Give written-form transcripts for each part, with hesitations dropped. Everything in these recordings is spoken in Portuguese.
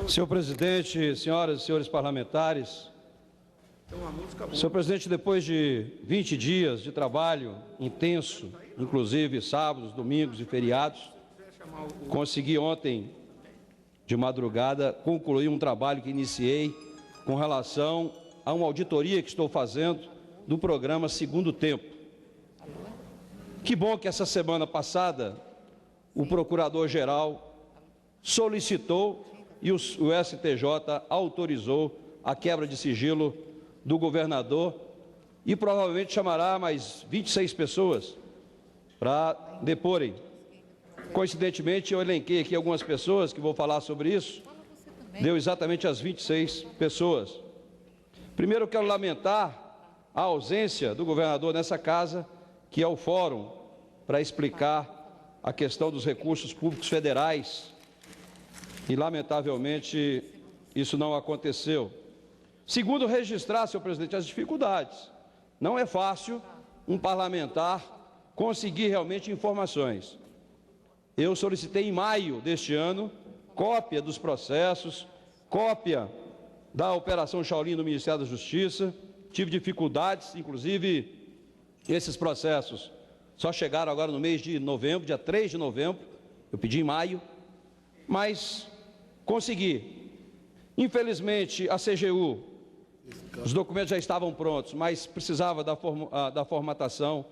Senhor presidente, senhoras e senhores parlamentares, senhor presidente, depois de 20 dias de trabalho intenso, inclusive sábados, domingos e feriados, consegui ontem, de madrugada, concluir um trabalho que iniciei com relação a uma auditoria que estou fazendo do programa Segundo Tempo. Que bom que essa semana passada o procurador-geral solicitou e o STJ autorizou a quebra de sigilo do governador e provavelmente chamará mais 26 pessoas para deporem. Coincidentemente, eu elenquei aqui algumas pessoas que vou falar sobre isso, deu exatamente as 26 pessoas. Primeiro, eu quero lamentar a ausência do governador nessa casa, que é o fórum para explicar a questão dos recursos públicos federais, e, lamentavelmente, isso não aconteceu. Segundo, registrar, senhor presidente, as dificuldades. Não é fácil um parlamentar conseguir realmente informações. Eu solicitei em maio deste ano cópia dos processos, cópia da Operação Shaolin no Ministério da Justiça, tive dificuldades, inclusive esses processos só chegaram agora no mês de novembro, dia 3 de novembro, eu pedi em maio, mas consegui. Infelizmente, a CGU, os documentos já estavam prontos, mas precisava da formatação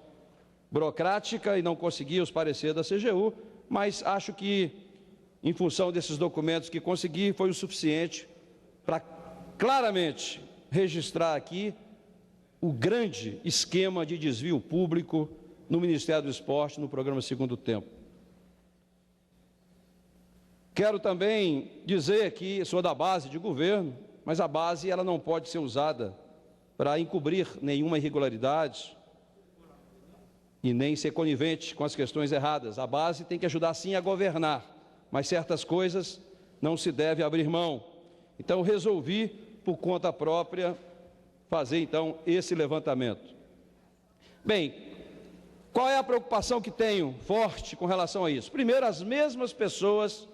burocrática e não conseguia os pareceres da CGU, mas acho que, em função desses documentos que consegui, foi o suficiente para claramente registrar aqui o grande esquema de desvio público no Ministério do Esporte, no programa Segundo Tempo. Quero também dizer que sou da base de governo, mas a base ela não pode ser usada para encobrir nenhuma irregularidade e nem ser conivente com as questões erradas. A base tem que ajudar sim a governar, mas certas coisas não se deve abrir mão. Então resolvi, por conta própria, fazer então esse levantamento. Bem, qual é a preocupação que tenho forte com relação a isso? Primeiro, as mesmas pessoas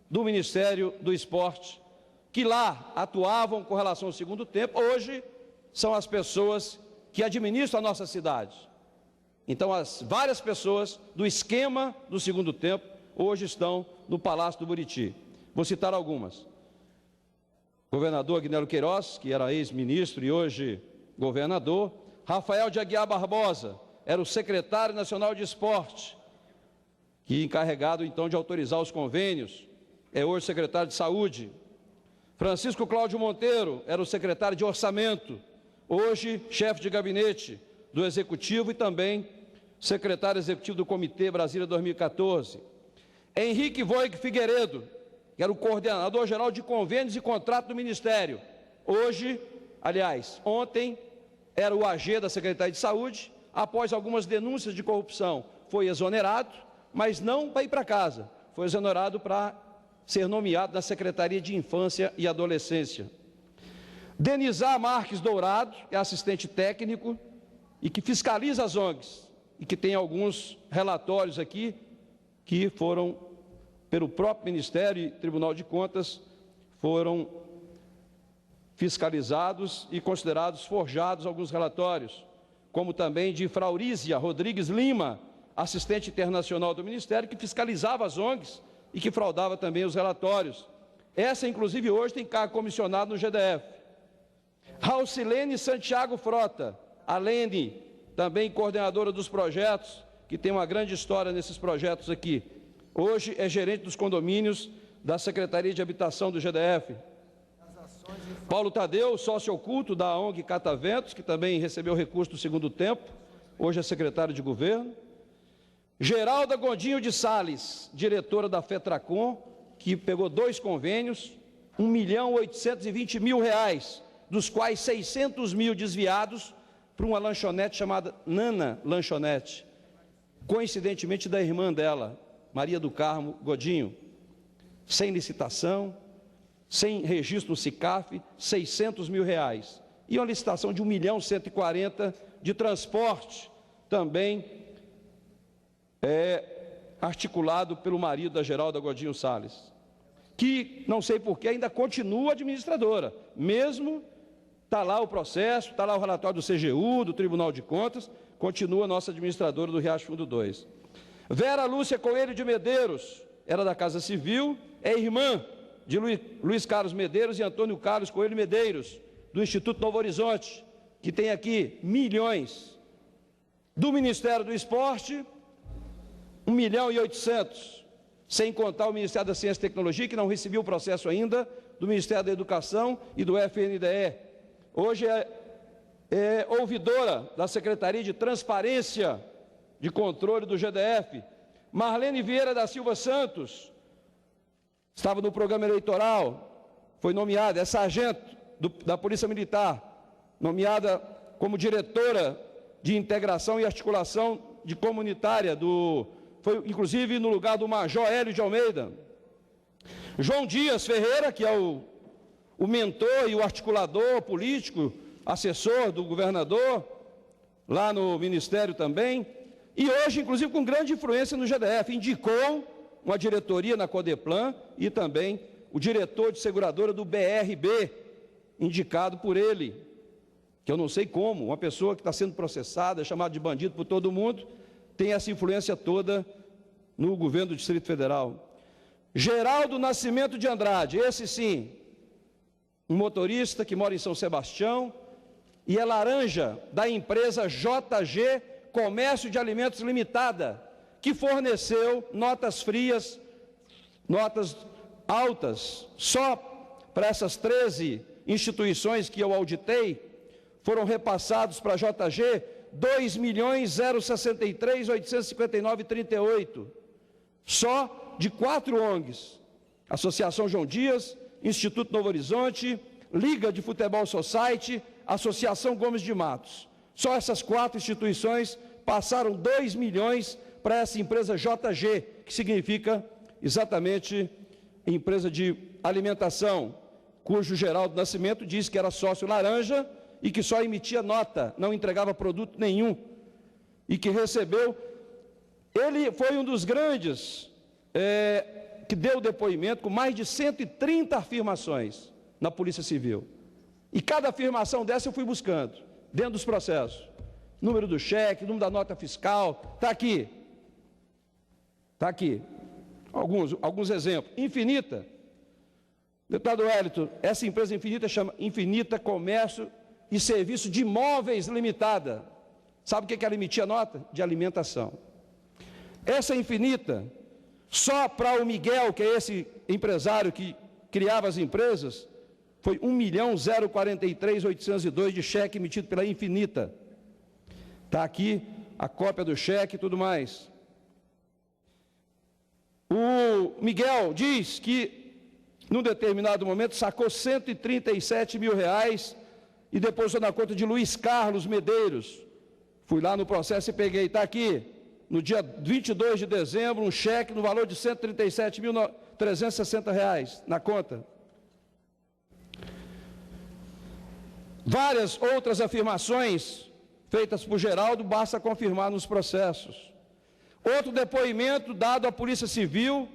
do Ministério do Esporte que lá atuavam com relação ao Segundo Tempo, hoje são as pessoas que administram a nossa cidade. Então, as várias pessoas do esquema do Segundo Tempo hoje estão no Palácio do Buriti. Vou citar algumas. Governador Agnello Queiroz, que era ex-ministro e hoje governador. Rafael de Aguiar Barbosa, era o secretário nacional de esporte, que encarregado então de autorizar os convênios, é hoje secretário de saúde. Francisco Cláudio Monteiro, era o secretário de orçamento, hoje chefe de gabinete do executivo e também secretário executivo do Comitê Brasília 2014. Henrique Voig Figueiredo, que era o coordenador-geral de convênios e contrato do Ministério. Hoje, aliás, ontem, era o AG da Secretaria de Saúde, após algumas denúncias de corrupção, foi exonerado, mas não para ir para casa, foi exonerado para ser nomeado na Secretaria de Infância e Adolescência. Denizar Marques Dourado, que é assistente técnico e que fiscaliza as ONGs, e que tem alguns relatórios aqui que foram, pelo próprio Ministério e Tribunal de Contas, foram fiscalizados e considerados forjados alguns relatórios, como também de Fraurízia Rodrigues Lima, assistente internacional do Ministério, que fiscalizava as ONGs e que fraudava também os relatórios. Essa, inclusive, hoje tem cargo comissionado no GDF. Raucilene Santiago Frota, a Lene, também coordenadora dos projetos, que tem uma grande história nesses projetos aqui. Hoje é gerente dos condomínios da Secretaria de Habitação do GDF. Paulo Tadeu, sócio oculto da ONG Cataventos, que também recebeu recurso do Segundo Tempo, hoje é secretário de governo. Geralda Godinho de Sales, diretora da FETRACOM, que pegou 2 convênios, R$1.820.000, dos quais 600 mil desviados para uma lanchonete chamada Nana Lanchonete, coincidentemente da irmã dela, Maria do Carmo Godinho, sem licitação, sem registro no SICAF, R$600 mil. E uma licitação de R$1.140.000 de transporte, também articulado pelo marido da Geralda Godinho Salles. que, não sei porquê, ainda continua administradora, mesmo está lá o processo, está lá o relatório do CGU, do Tribunal de Contas, continua nossa administradora do Riacho Fundo 2. Vera Lúcia Coelho de Medeiros, era da Casa Civil, é irmã de Luiz Carlos Medeiros e Antônio Carlos Coelho Medeiros, do Instituto Novo Horizonte, que tem aqui milhões. Do Ministério do Esporte, 1.800.000, sem contar o Ministério da Ciência e Tecnologia, que não recebeu o processo ainda, do Ministério da Educação e do FNDE. Hoje é ouvidora da Secretaria de Transparência de Controle do GDF. Marlene Vieira da Silva Santos, estava no programa eleitoral, foi nomeada, é sargento da Polícia Militar, nomeada como diretora de integração e articulação de comunitária, foi inclusive no lugar do Major Hélio de Almeida. João Dias Ferreira, que é o mentor e o articulador político, assessor do governador, lá no Ministério também, e hoje, inclusive, com grande influência no GDF, indicou uma diretoria na Codeplan e também o diretor de seguradora do BRB, indicado por ele, que eu não sei como, uma pessoa que está sendo processada, chamada de bandido por todo mundo, tem essa influência toda no governo do Distrito Federal. Geraldo Nascimento de Andrade, esse sim, um motorista que mora em São Sebastião, e é laranja da empresa JG Comércio de Alimentos Limitada, que forneceu notas frias, notas altas, só para essas 13 instituições que eu auditei, foram repassados para a JG 2.063.859,38, só de 4 ONGs, Associação João Dias, Instituto Novo Horizonte, Liga de Futebol Society, Associação Gomes de Matos. Só essas 4 instituições passaram 2 milhões para essa empresa JG, que significa exatamente empresa de alimentação, cujo Geraldo Nascimento disse que era sócio laranja e que só emitia nota, não entregava produto nenhum, e que recebeu. Ele foi um dos grandes que deu depoimento com mais de 130 afirmações na Polícia Civil. E cada afirmação dessa eu fui buscando, dentro dos processos. Número do cheque, número da nota fiscal, está aqui. Está aqui. Alguns exemplos. Infinita. Deputado Wellington, essa empresa Infinita chama Infinita Comércio e Serviço de Imóveis Limitada. Sabe o que ela emitia nota? De alimentação. Essa Infinita, só para o Miguel, que é esse empresário que criava as empresas, foi 1.043.802 de cheque emitido pela Infinita. Está aqui a cópia do cheque e tudo mais. O Miguel diz que, num determinado momento, sacou R$137 mil e depositou na conta de Luiz Carlos Medeiros. Fui lá no processo e peguei, está aqui, no dia 22 de dezembro, um cheque no valor de R$137.360 na conta. Várias outras afirmações feitas por Geraldo, basta confirmar nos processos. Outro depoimento dado à Polícia Civil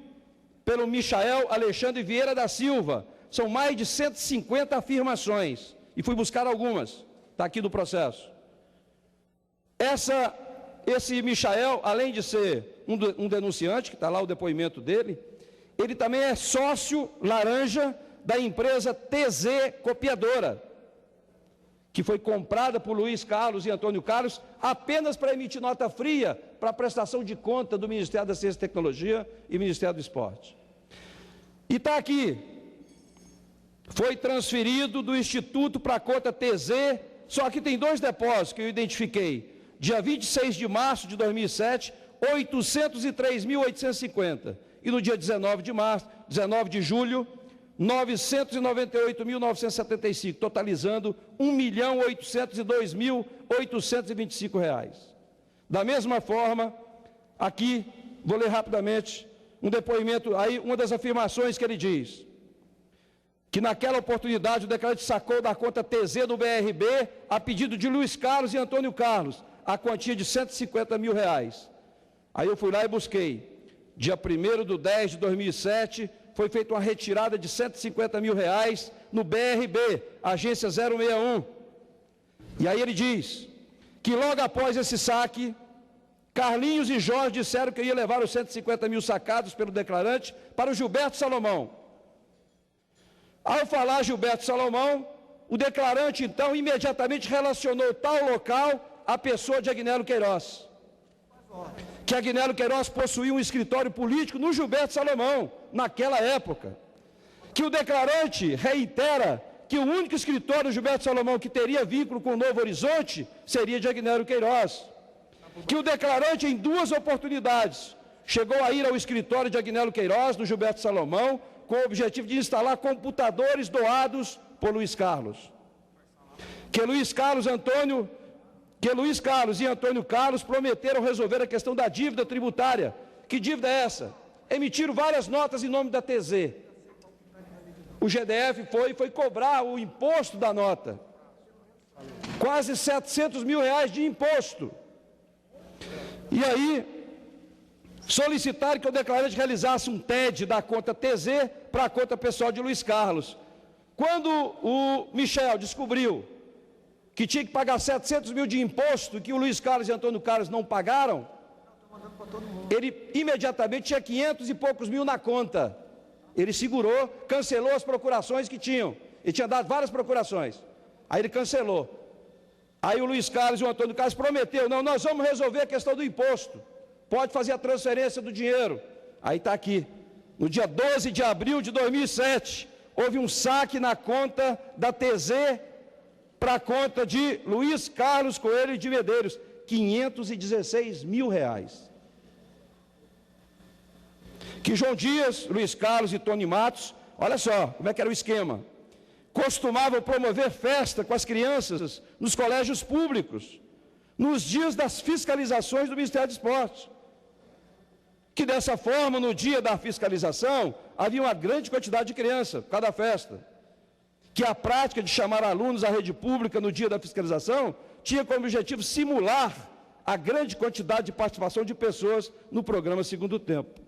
pelo Michael Alexandre Vieira da Silva. São mais de 150 afirmações. E fui buscar algumas. Está aqui do processo. Esse Michael, além de ser um denunciante, que está lá o depoimento dele, ele também é sócio laranja da empresa TZ Copiadora, que foi comprada por Luiz Carlos e Antônio Carlos apenas para emitir nota fria para a prestação de conta do Ministério da Ciência e Tecnologia e Ministério do Esporte. E está aqui, foi transferido do Instituto para a conta TZ, só que tem 2 depósitos que eu identifiquei. Dia 26 de março de 2007, 803.850. E no dia 19 de julho, 998.975, totalizando R$1.802.825. Da mesma forma, aqui, vou ler rapidamente, um depoimento, aí uma das afirmações que ele diz, que naquela oportunidade o declarante sacou da conta TZ do BRB, a pedido de Luiz Carlos e Antônio Carlos, a quantia de R$150 mil. Aí eu fui lá e busquei, dia 1º de 10 de 2007, foi feita uma retirada de R$150 mil no BRB, agência 061. E aí ele diz que logo após esse saque, Carlinhos e Jorge disseram que ia levar os 150 mil sacados pelo declarante para o Gilberto Salomão. Ao falar Gilberto Salomão, o declarante, então, imediatamente relacionou tal local à pessoa de Agnello Queiroz. Que Agnello Queiroz possuía um escritório político no Gilberto Salomão, naquela época. Que o declarante reitera que o único escritório do Gilberto Salomão que teria vínculo com o Novo Horizonte seria de Agnello Queiroz. Que o declarante, em 2 oportunidades, chegou a ir ao escritório de Agnello Queiroz, no Gilberto Salomão, com o objetivo de instalar computadores doados por Luiz Carlos. Que Luiz Carlos e Antônio Carlos prometeram resolver a questão da dívida tributária. Que dívida é essa? Emitiram várias notas em nome da TZ. O GDF foi cobrar o imposto da nota. Quase R$700 mil de imposto. E aí, solicitaram que o declarante realizasse um TED da conta TZ para a conta pessoal de Luiz Carlos. Quando o Michel descobriu que tinha que pagar 700 mil de imposto, que o Luiz Carlos e Antônio Carlos não pagaram, ele imediatamente tinha 500 e poucos mil na conta. Ele segurou, cancelou as procurações que tinham. Ele tinha dado várias procurações. Aí ele cancelou. Aí o Luiz Carlos e o Antônio Carlos prometeu, não, nós vamos resolver a questão do imposto. Pode fazer a transferência do dinheiro. Aí está aqui. No dia 12 de abril de 2007, houve um saque na conta da TZ para a conta de Luiz Carlos Coelho de Medeiros, R$516 mil. Que João Dias, Luiz Carlos e Tony Matos, olha só como é que era o esquema, costumavam promover festa com as crianças nos colégios públicos, nos dias das fiscalizações do Ministério do Esporte. Que dessa forma, no dia da fiscalização, havia uma grande quantidade de crianças por causa da festa. Que a prática de chamar alunos à rede pública no dia da fiscalização tinha como objetivo simular a grande quantidade de participação de pessoas no programa Segundo Tempo.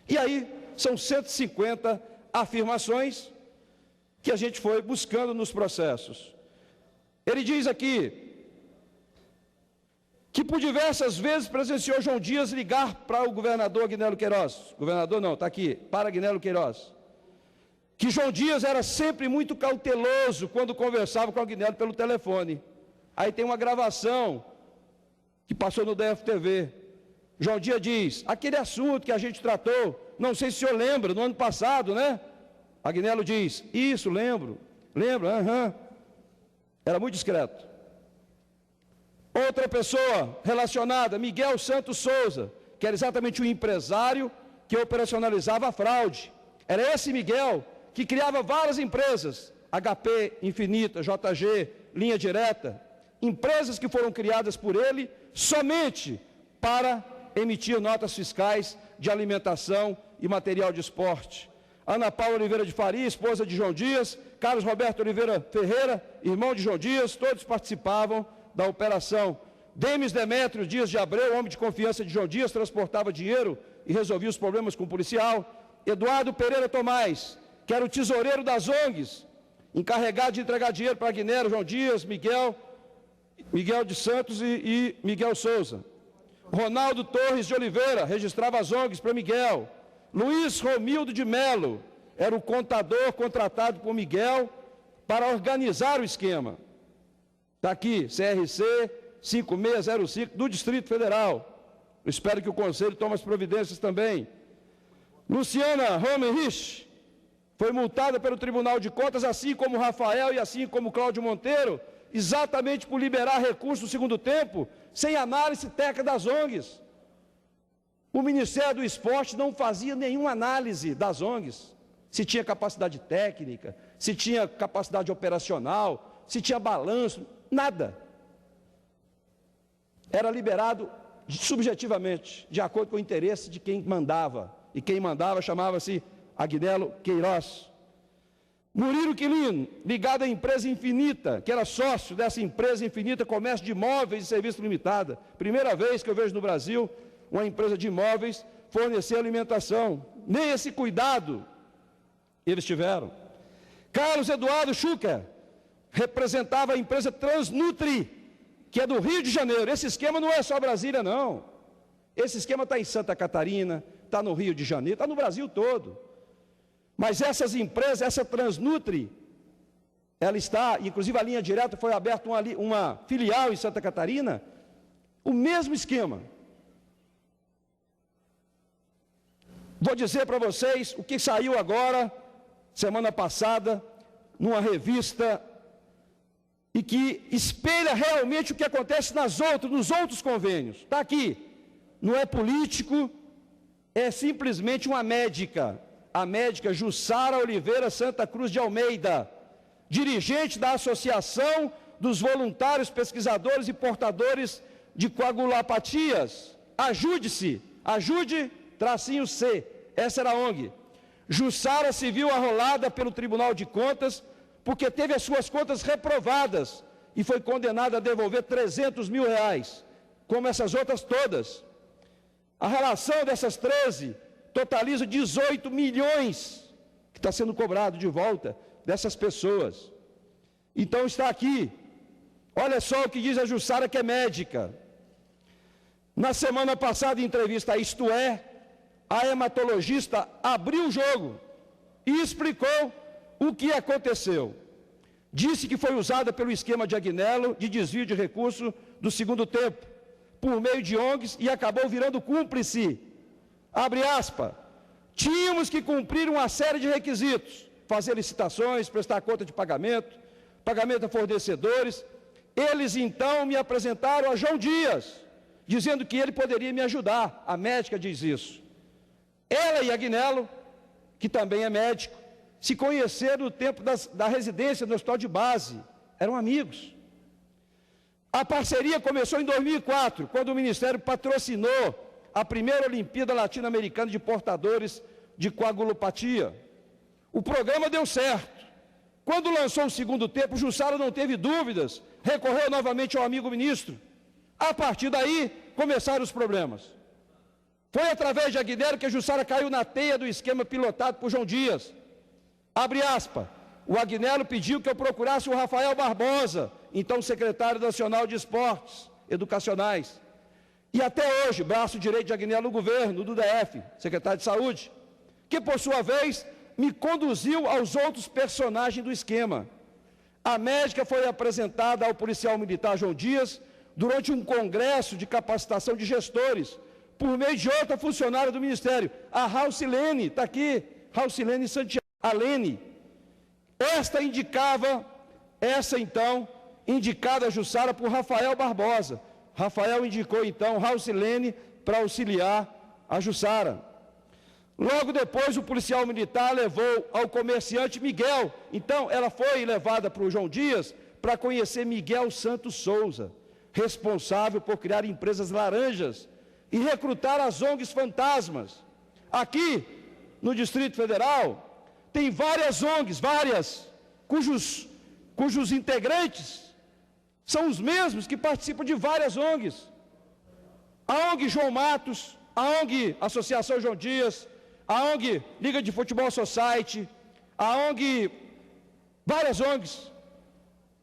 E aí, são 150 afirmações que a gente foi buscando nos processos. Ele diz aqui que por diversas vezes presenciou João Dias ligar para o governador Agnello Queiroz. Governador não, está aqui, para Agnello Queiroz. Que João Dias era sempre muito cauteloso quando conversava com Agnello pelo telefone. Aí tem uma gravação que passou no DFTV. João Dias diz, aquele assunto que a gente tratou, não sei se o senhor lembra, no ano passado, né? Agnello diz, isso, lembro, aham. Era muito discreto. Outra pessoa relacionada, Miguel Santos Souza, que era exatamente o empresário que operacionalizava a fraude. Era esse Miguel que criava várias empresas, HP, Infinita, JG, Linha Direta, empresas que foram criadas por ele somente para emitir notas fiscais de alimentação e material de esporte. Ana Paula Oliveira de Faria, esposa de João Dias, Carlos Roberto Oliveira Ferreira, irmão de João Dias, todos participavam da operação. Demis Demétrio Dias de Abreu, homem de confiança de João Dias, transportava dinheiro e resolvia os problemas com o policial. Eduardo Pereira Tomás, que era o tesoureiro das ONGs, encarregado de entregar dinheiro para Agnello, João Dias, Miguel de Santos e Miguel Souza. Ronaldo Torres de Oliveira, registrava as ONGs para Miguel. Luiz Romildo de Melo, era o contador contratado por Miguel para organizar o esquema. Está aqui, CRC 5605 do Distrito Federal. Eu espero que o Conselho tome as providências também. Luciana Romerich foi multada pelo Tribunal de Contas, assim como Rafael e assim como Cláudio Monteiro, exatamente por liberar recursos no segundo tempo, sem análise técnica das ONGs. O Ministério do Esporte não fazia nenhuma análise das ONGs, se tinha capacidade técnica, se tinha capacidade operacional, se tinha balanço, nada. Era liberado subjetivamente, de acordo com o interesse de quem mandava. E quem mandava chamava-se Agnello Queiroz. Murilo Quilino, ligado à empresa Infinita, que era sócio dessa empresa Infinita Comércio de Imóveis e Serviços Limitada. Primeira vez que eu vejo no Brasil uma empresa de imóveis fornecer alimentação. Nem esse cuidado eles tiveram. Carlos Eduardo Schucker representava a empresa Transnutri, que é do Rio de Janeiro. Esse esquema não é só Brasília, não. Esse esquema está em Santa Catarina, está no Rio de Janeiro, está no Brasil todo. Mas essas empresas, essa Transnutri, ela está, inclusive a linha direta foi aberta uma filial em Santa Catarina, o mesmo esquema. Vou dizer para vocês o que saiu agora, semana passada, numa revista, e que espelha realmente o que acontece nos outros convênios. Está aqui, não é político, é simplesmente uma médica, a médica Jussara Oliveira Santa Cruz de Almeida, dirigente da Associação dos Voluntários Pesquisadores e Portadores de Coagulopatias. Ajude-se, ajude-C, essa era a ONG. Jussara se viu arrolada pelo Tribunal de Contas porque teve as suas contas reprovadas e foi condenada a devolver R$300 mil, como essas outras todas. A relação dessas 13 totaliza 18 milhões que está sendo cobrado de volta dessas pessoas. Então está aqui, olha só o que diz a Jussara, que é médica. Na semana passada, em entrevista a Isto É, a hematologista abriu o jogo e explicou o que aconteceu. Disse que foi usada pelo esquema de Agnello de desvio de recurso do segundo tempo, por meio de ONGs, e acabou virando cúmplice. Abre aspas. Tínhamos que cumprir uma série de requisitos, fazer licitações, prestar conta de pagamento a fornecedores. Eles então me apresentaram a João Dias, dizendo que ele poderia me ajudar. A médica diz isso. Ela e Agnello, que também é médico, se conheceram no tempo da residência no hospital de base, eram amigos. A parceria começou em 2004, quando o Ministério patrocinou a primeira Olimpíada Latino-Americana de Portadores de Coagulopatia. O programa deu certo. Quando lançou o segundo tempo, Jussara não teve dúvidas, recorreu novamente ao amigo ministro. A partir daí, começaram os problemas. Foi através de Agnello que a Jussara caiu na teia do esquema pilotado por João Dias. Abre aspas. O Agnello pediu que eu procurasse o Rafael Barbosa, então secretário nacional de esportes educacionais. E até hoje, braço direito de Agnello no governo, do DF, secretário de saúde, que por sua vez me conduziu aos outros personagens do esquema. A médica foi apresentada ao policial militar João Dias durante um congresso de capacitação de gestores, por meio de outra funcionária do Ministério, a Raucilene, está aqui, Raucilene Santiago, a Lene. Essa então, indicada a Jussara por Rafael Barbosa. Rafael indicou então Raucilene para auxiliar a Jussara. Logo depois, o policial militar levou ao comerciante Miguel. Então, ela foi levada para o João Dias para conhecer Miguel Santos Souza, responsável por criar empresas laranjas e recrutar as ONGs fantasmas. Aqui, no Distrito Federal, tem várias ONGs, cujos integrantes são os mesmos que participam de várias ONGs. A ONG João Matos, a ONG Associação João Dias, a ONG Liga de Futebol Society, a ONG, várias ONGs.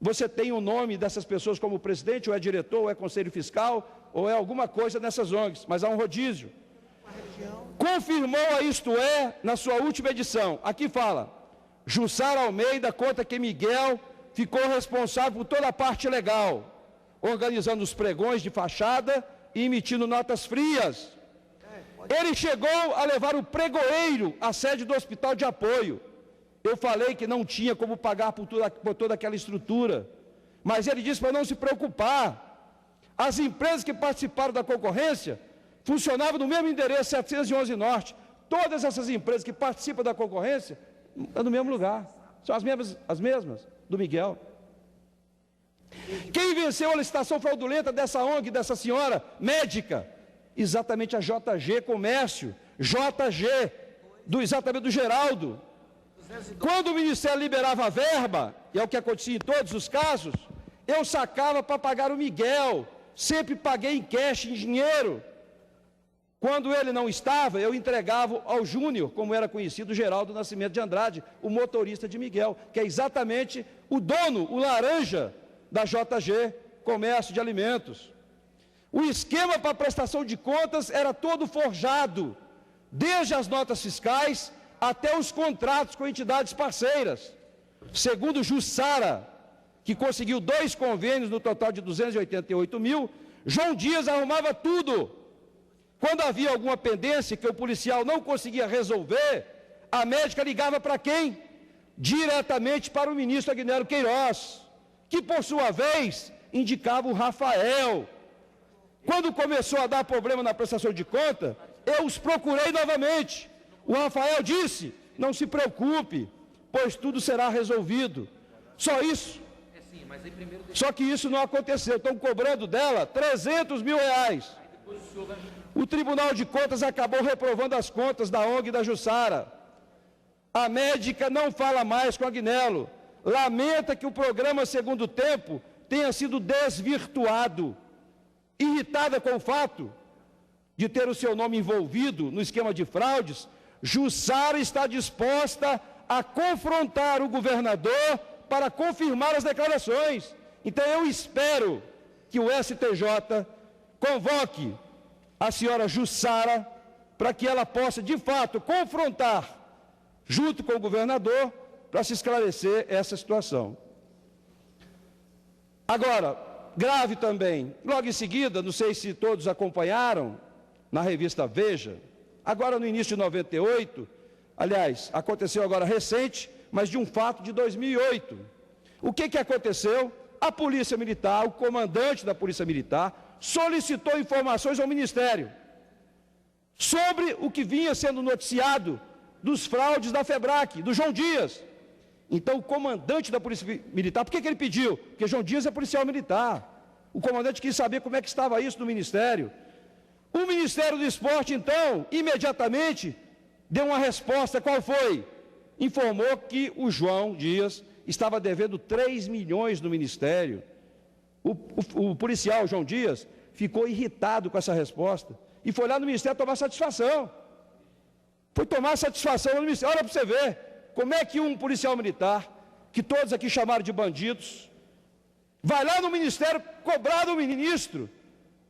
Você tem o nome dessas pessoas como presidente, ou é diretor, ou é conselho fiscal, ou é alguma coisa nessas ONGs, mas há um rodízio. Confirmou a Isto É na sua última edição. Aqui fala, Jussara Almeida conta que Miguel ficou responsável por toda a parte legal, organizando os pregões de fachada e emitindo notas frias. Ele chegou a levar o pregoeiro à sede do hospital de apoio. Eu falei que não tinha como pagar por toda aquela estrutura, mas ele disse para não se preocupar. As empresas que participaram da concorrência funcionavam no mesmo endereço, 711 Norte. Todas essas empresas que participam da concorrência estão no mesmo lugar. São as mesmas do Miguel. Quem venceu a licitação fraudulenta dessa ONG, dessa senhora médica? Exatamente a JG Comércio, exatamente do Geraldo. Quando o Ministério liberava a verba, e é o que acontecia em todos os casos, eu sacava para pagar o Miguel, sempre paguei em cash, em dinheiro. Quando ele não estava, eu entregava ao Júnior, como era conhecido, Geraldo Nascimento de Andrade, o motorista de Miguel, que é exatamente o dono, o laranja da JG, Comércio de Alimentos. O esquema para prestação de contas era todo forjado, desde as notas fiscais até os contratos com entidades parceiras. Segundo Jussara, que conseguiu 2 convênios no total de 288 mil, João Dias arrumava tudo. Quando havia alguma pendência que o policial não conseguia resolver, a médica ligava para quem? Diretamente para o ministro Agnello Queiroz, que por sua vez indicava o Rafael. Quando começou a dar problema na prestação de conta, eu os procurei novamente. O Rafael disse: não se preocupe, pois tudo será resolvido. Só isso. Só que isso não aconteceu. Estão cobrando dela 300 mil reais. O Tribunal de Contas acabou reprovando as contas da ONG da Jussara. A médica não fala mais com Agnello. Lamenta que o programa Segundo Tempo tenha sido desvirtuado. Irritada com o fato de ter o seu nome envolvido no esquema de fraudes, Jussara está disposta a confrontar o governador para confirmar as declarações. Então eu espero que o STJ convoque a senhora Jussara para que ela possa, de fato, confrontar junto com o governador para se esclarecer essa situação. Agora, grave também, logo em seguida, não sei se todos acompanharam, na revista Veja, agora no início de 98, aliás, aconteceu agora recente, mas de um fato de 2008. O que aconteceu? A Polícia Militar, o comandante da Polícia Militar, solicitou informações ao Ministério sobre o que vinha sendo noticiado dos fraudes da FEBRAC, do João Dias. Então, o comandante da Polícia Militar, por que ele pediu? Porque João Dias é policial militar. O comandante quis saber como é que estava isso no Ministério. O Ministério do Esporte, então, imediatamente, deu uma resposta. Qual foi? Informou que o João Dias estava devendo 3 milhões no Ministério. O policial João Dias ficou irritado com essa resposta e foi lá no Ministério tomar satisfação. Foi tomar satisfação no Ministério. Olha para você ver como é que um policial militar, que todos aqui chamaram de bandidos, vai lá no Ministério cobrar do ministro,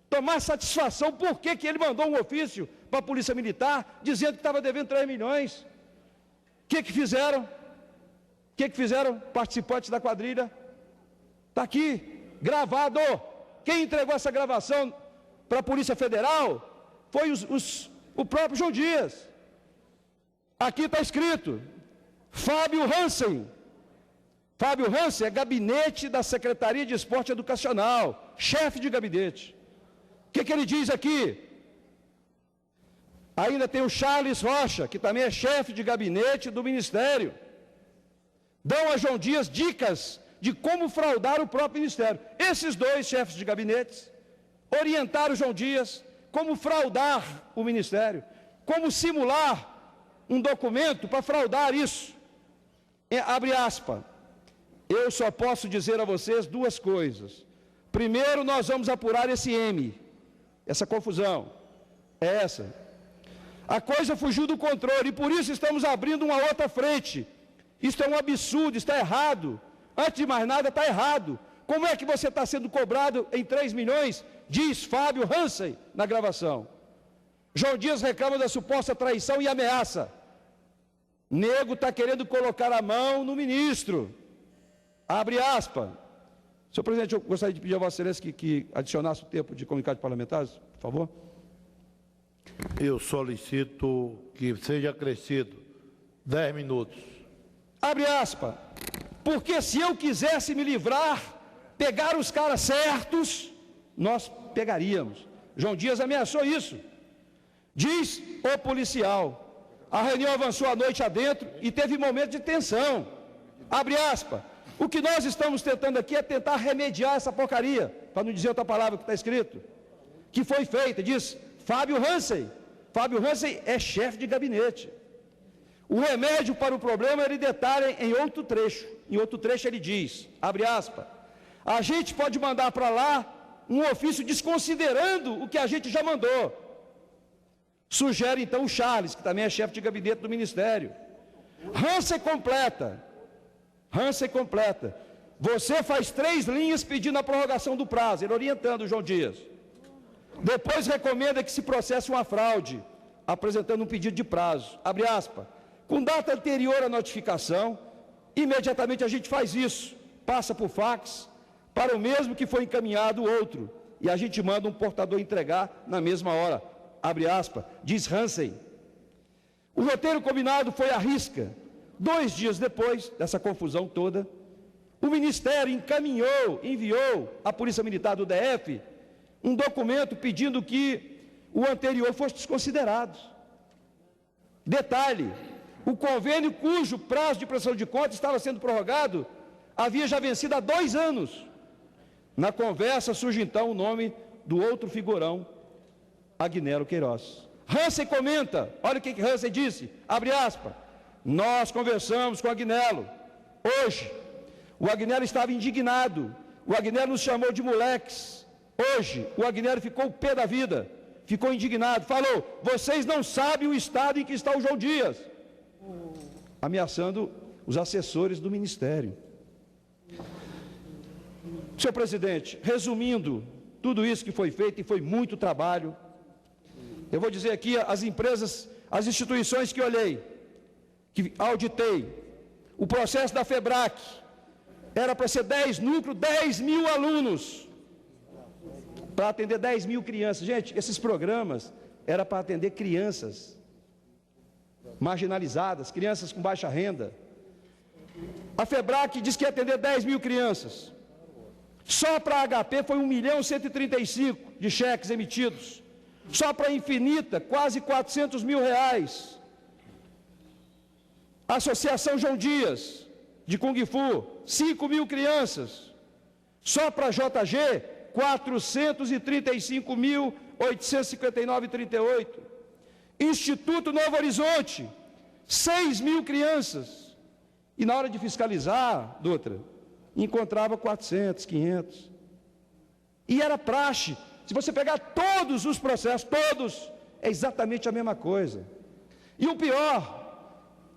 tomar satisfação por que ele mandou um ofício para a Polícia Militar dizendo que estava devendo 3 milhões. O que fizeram? O que fizeram participantes da quadrilha? Está aqui, gravado. Quem entregou essa gravação para a Polícia Federal foi o próprio João Dias. Aqui está escrito, Fábio Hansen. Fábio Hansen é gabinete da Secretaria de Esporte Educacional, chefe de gabinete. O que ele diz aqui? Ainda tem o Charles Rocha, que também é chefe de gabinete do Ministério. Dão a João Dias dicas de como fraudar o próprio Ministério. Esses 2 chefes de gabinetes orientaram João Dias como fraudar o Ministério, como simular um documento para fraudar isso. Abre aspas. Eu só posso dizer a vocês 2 coisas. Primeiro, nós vamos apurar esse M, essa confusão. É essa. A coisa fugiu do controle e por isso estamos abrindo uma outra frente. Isso é um absurdo, está errado. Antes de mais nada, está errado. Como é que você está sendo cobrado em 3 milhões? Diz Fábio Hansen na gravação. João Dias reclama da suposta traição e ameaça. Nego está querendo colocar a mão no ministro. Abre aspas. Senhor presidente, eu gostaria de pedir a Vossa Excelência que adicionasse o tempo de comunicado de parlamentares, por favor. Eu solicito que seja acrescido 10 minutos. Abre aspas. Porque se eu quisesse me livrar, pegar os caras certos, nós pegaríamos. João Dias ameaçou isso. Diz o policial. A reunião avançou a noite adentro e teve momento de tensão. Abre aspas. O que nós estamos tentando aqui é tentar remediar essa porcaria, para não dizer outra palavra que está escrito, que foi feita, diz Fábio Hansen. Fábio Hansen é chefe de gabinete. O remédio para o problema ele detalha em outro trecho. Em outro trecho ele diz, abre aspas, a gente pode mandar para lá um ofício desconsiderando o que a gente já mandou. Sugere então o Charles, que também é chefe de gabinete do Ministério. Hansen completa. Você faz 3 linhas pedindo a prorrogação do prazo, ele orientando o João Dias. Depois recomenda que se processe uma fraude, apresentando um pedido de prazo. Abre aspas. Com data anterior à notificação, imediatamente a gente faz isso. Passa por fax para o mesmo que foi encaminhado o outro. E a gente manda um portador entregar na mesma hora. Abre aspas. Diz Hansen. O roteiro combinado foi à risca. 2 dias depois dessa confusão toda, o Ministério enviou à Polícia Militar do DF um documento pedindo que o anterior fosse desconsiderado. Detalhe, o convênio cujo prazo de prestação de contas estava sendo prorrogado havia já vencido há 2 anos. Na conversa surge então o nome do outro figurão, Agnello Queiroz. Hansen comenta, olha o que Hansen disse, abre aspas, nós conversamos com o Agnello. Hoje, o Agnello estava indignado, o Agnello nos chamou de moleques. Hoje, o Agnello ficou o pé da vida, ficou indignado, falou, vocês não sabem o estado em que está o João Dias, ameaçando os assessores do Ministério. Senhor presidente, resumindo tudo isso que foi feito, e foi muito trabalho, eu vou dizer aqui as empresas, as instituições que olhei, que auditei, o processo da FEBRAC, era para ser 10 núcleos, 10 mil alunos, para atender 10 mil crianças. Gente, esses programas era para atender crianças marginalizadas, crianças com baixa renda. A FEBRAC diz que ia atender 10 mil crianças. Só para a HP foi 1.135.000 de cheques emitidos. Só para a Infinita, quase 400 mil reais. A Associação João Dias, de Kung Fu, 5 mil crianças. Só para a JG, 435.859,38. Instituto Novo Horizonte, 6 mil crianças. E na hora de fiscalizar, doutora, encontrava 400, 500. E era praxe. Se você pegar todos os processos, todos, é exatamente a mesma coisa. E o pior,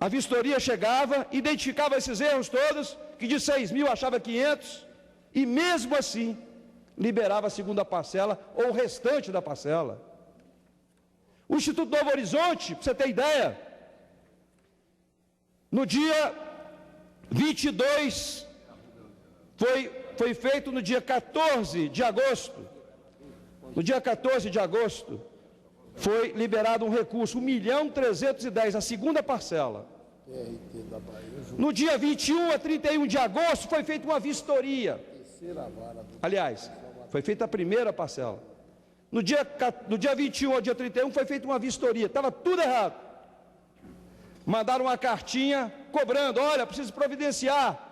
a vistoria chegava, identificava esses erros todos, que de 6 mil achava 500, e mesmo assim, liberava a segunda parcela, ou o restante da parcela. O Instituto Novo Horizonte, para você ter ideia, no dia 22, foi feito no dia 14 de agosto, no dia 14 de agosto, foi liberado um recurso, 1.310.000, a segunda parcela. No dia 21 a 31 de agosto, foi feita uma vistoria. Aliás, foi feita a primeira parcela. No dia 21 ao dia 31, foi feita uma vistoria. Estava tudo errado. Mandaram uma cartinha cobrando, olha, preciso providenciar.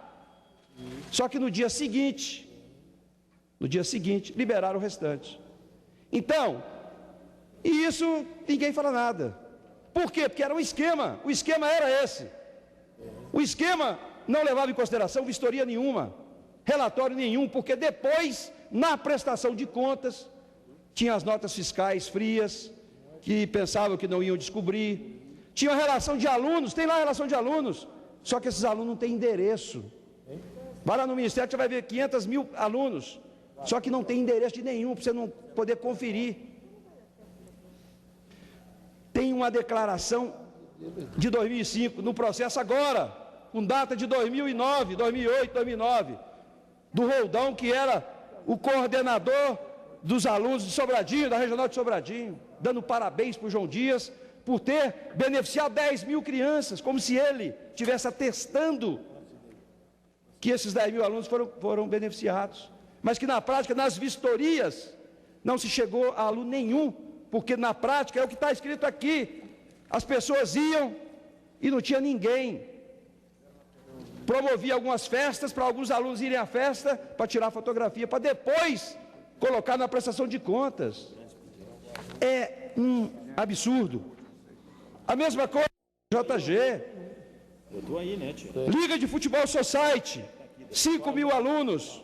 Só que no dia seguinte, liberaram o restante. Então, e isso ninguém fala nada. Por quê? Porque era um esquema, o esquema era esse. O esquema não levava em consideração vistoria nenhuma, relatório nenhum, porque depois, na prestação de contas, tinha as notas fiscais frias, que pensavam que não iam descobrir. Tinha a relação de alunos, tem lá a relação de alunos, só que esses alunos não têm endereço. Vai lá no Ministério, você vai ver 500 mil alunos, só que não tem endereço de nenhum, para você não poder conferir. Tem uma declaração de 2005, no processo agora, com data de 2009, 2008, 2009, do Roldão, que era o coordenador dos alunos de Sobradinho, da Regional de Sobradinho, dando parabéns para o João Dias, por ter beneficiado 10 mil crianças, como se ele estivesse atestando que esses 10 mil alunos foram beneficiados. Mas que na prática, nas vistorias, não se chegou a aluno nenhum, porque na prática é o que está escrito aqui, as pessoas iam e não tinha ninguém. Promovia algumas festas para alguns alunos irem à festa para tirar fotografia, para depois colocar na prestação de contas. É um absurdo. A mesma coisa, JG, Liga de Futebol Society, 5 mil alunos,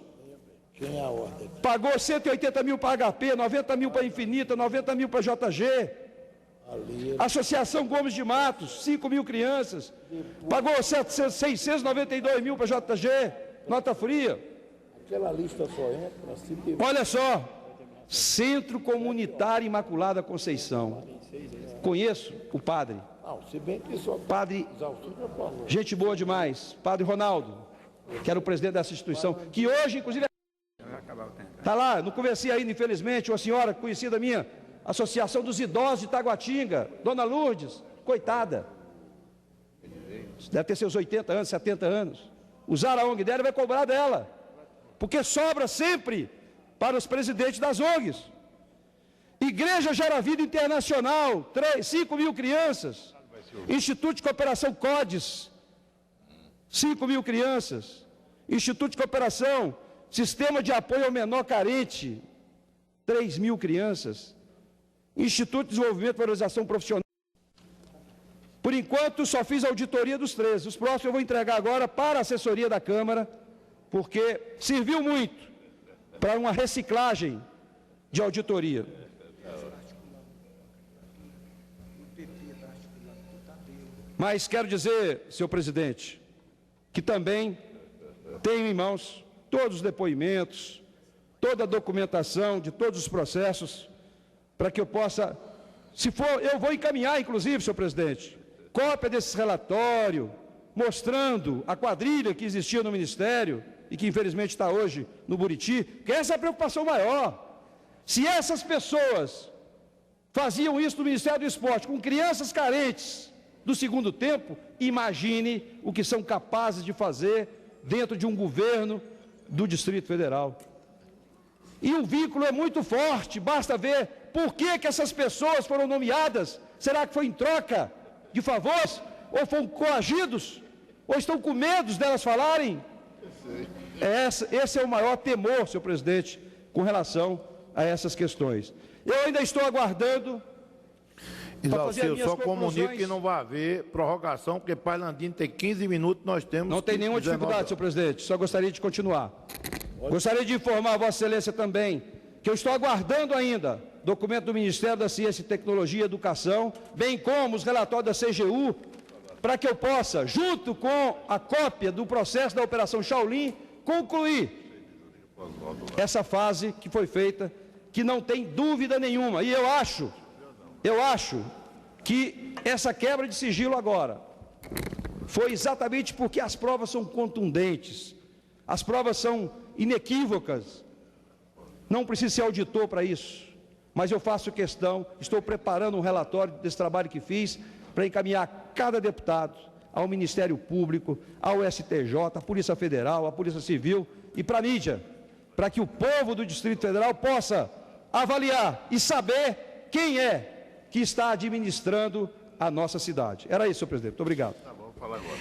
pagou 180 mil para HP, 90 mil para Infinita, 90 mil para JG, Associação Gomes de Matos, 5 mil crianças, pagou 692 mil para JG, nota fria. Aquela lista só entra se tiver. Olha só, Centro Comunitário Imaculada Conceição. Conheço o padre. Não, se bem que só Padre, gente boa demais. Padre Ronaldo, que era o presidente dessa instituição, que hoje, inclusive, está lá, não conheci ainda, infelizmente, uma senhora conhecida minha, Associação dos Idosos de Taguatinga, Dona Lourdes, coitada. Deve ter seus 80 anos, 70 anos. Usar a ONG dela vai cobrar dela, porque sobra sempre para os presidentes das ONGs. Igreja Gera Vida Internacional, 5 mil crianças. Instituto de Cooperação CODES, 5 mil crianças. Instituto de Cooperação, Sistema de Apoio ao Menor Carente, 3 mil crianças. Instituto de Desenvolvimento e Valorização Profissional. Por enquanto, só fiz a auditoria dos 13. Os próximos eu vou entregar agora para a assessoria da Câmara, porque serviu muito para uma reciclagem de auditoria. Mas quero dizer, senhor presidente, que também tenho em mãos todos os depoimentos, toda a documentação de todos os processos, para que eu possa, se for, eu vou encaminhar, inclusive, senhor presidente, cópia desse relatório, mostrando a quadrilha que existia no Ministério e que infelizmente está hoje no Buriti, que essa é a preocupação maior. Se essas pessoas faziam isso no Ministério do Esporte, com crianças carentes do segundo tempo, imagine o que são capazes de fazer dentro de um governo do Distrito Federal. E o vínculo é muito forte, basta ver por que essas pessoas foram nomeadas. Será que foi em troca de favores? Ou foram coagidos? Ou estão com medo delas falarem? Esse é o maior temor, senhor presidente, com relação a essas questões. Eu ainda estou aguardando. Eu só comunico que não vai haver prorrogação, porque Pailandino tem 15 minutos, nós temos... Não tem nenhuma dificuldade, senhor presidente, só gostaria de continuar. Gostaria de informar a Vossa Excelência também que eu estou aguardando ainda documento do Ministério da Ciência e Tecnologia e Educação, bem como os relatórios da CGU, para que eu possa, junto com a cópia do processo da Operação Shaolin, concluir essa fase que foi feita, que não tem dúvida nenhuma. E eu acho que essa quebra de sigilo agora foi exatamente porque as provas são contundentes, as provas são inequívocas. Não preciso ser auditor para isso, mas eu faço questão, estou preparando um relatório desse trabalho que fiz, para encaminhar cada deputado ao Ministério Público, ao STJ, à Polícia Federal, à Polícia Civil e para a mídia, para que o povo do Distrito Federal possa avaliar e saber quem é que está administrando a nossa cidade. Era isso, senhor presidente. Muito obrigado.